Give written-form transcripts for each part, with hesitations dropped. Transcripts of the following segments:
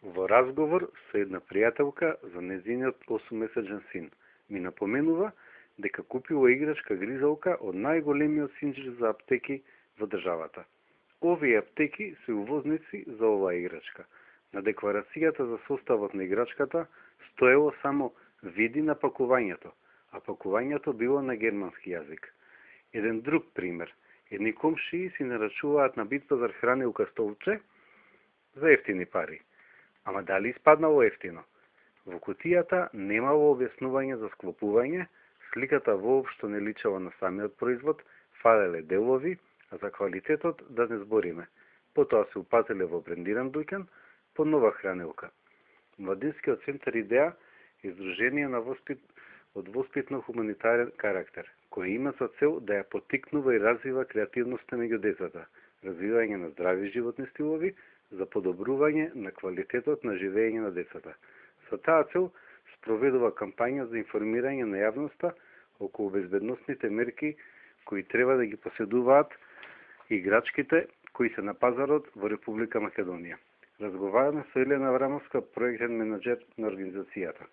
Во разговор со една пријателка за нејзиниот 8-месечен син, ми напоменува дека купила играчка гризалка од најголемиот синџир за аптеки во државата. Овие аптеки се увозници за оваа играчка. На декларацијата за составот на играчката стоело само "види на пакувањето", а пакувањето било на германски јазик. Еден друг пример. Едни комшии си нарачуваат на Битпазар хранилка столче за ефтини пари. Ама дали испаднало ефтино? Во кутијата немало објаснување за склопување, сликата воопшто не личела на самиот производ, фалеле делови, а за квалитетот да не збориме. Потоа се упателе во брендиран дуќан по нова хранилка. Младинскиот центар Идеја е здружение на од воспитно-хуманитарен карактер, кој има за цел да ја поттикнува и развива креативноста меѓу децата, развивање на здрави животни стилови, за подобрување на квалитетот на живење на децата. Со таа цел спроведува кампања за информирање на јавноста околу безбедносните мерки кои треба да ги поседуваат играчките кои се на пазарот во Република Македонија. Разговараме со Елена Аврамовска, проектен менаџер на организацијата.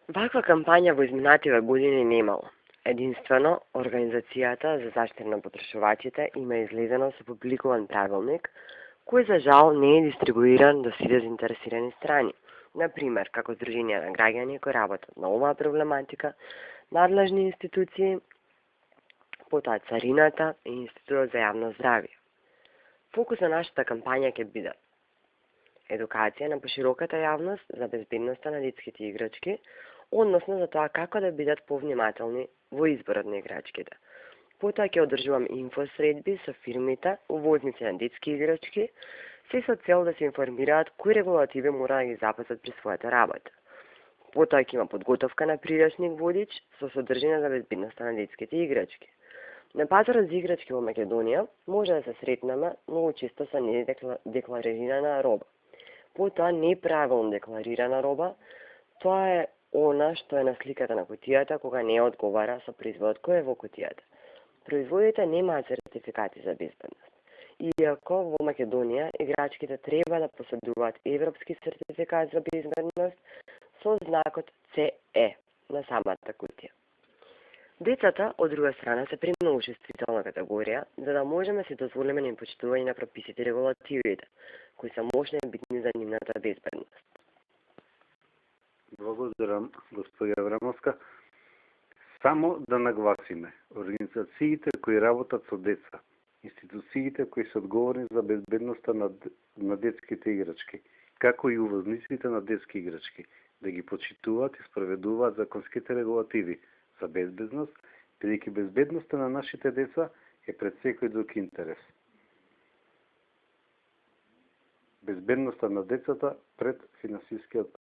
Ваква кампања во изминативе години немало. Единствено, Организацијата за заштита на потрошувачите има излезено со публикуван правилник, кој за жал не е дистрибуиран до сите заинтересирани страни. Например, како здруженија на граѓани кои работат на оваа проблематика, надлежни институции, потоа Царината и Институтот за јавно здравје. Фокус на нашата кампања ќе биде едукација на пошироката јавност за безбедноста на детските играчки, односно за тоа како да бидат повнимателни во изборот на играчките. Потоа ќе одржувам инфосредби со фирмите, увозници на детски играчки, се со цел да се информираат кои регулативи мора да ги запазат при својата работа. Потоа ќе има подготовка на приречник водич со содржина за безбедноста на детските играчки. На пазарот за играчки во Македонија може да се сретнеме многу често со недекларирана роба. Потоа неправилно декларирана роба, тоа е она што е на сликата на кутијата кога не одговара со производот кој е во кутијата. Производите немаат сертификати за безбедност. Иако во Македонија играчките треба да поседуваат европски сертификат за безбедност со знакот CE на самата кутија. Децата, од друга страна, се премногу чувствителна категорија, за да можеме да се дозволиме на почитување на прописите и регулативите, кои се мощни и битни за нивната безбедност. Благодарам, господја Аврамовска. Само да нагласиме, организациите кои работат со деца, институциите кои се одговорни за безбедноста на детските играчки, како и увозниците на детски играчки, да ги почитуваат и спроведуваат законските регулативи за безбедност, бидејќи безбедноста на нашите деца е пред секој друг интерес. Безбедноста на децата пред финансискиот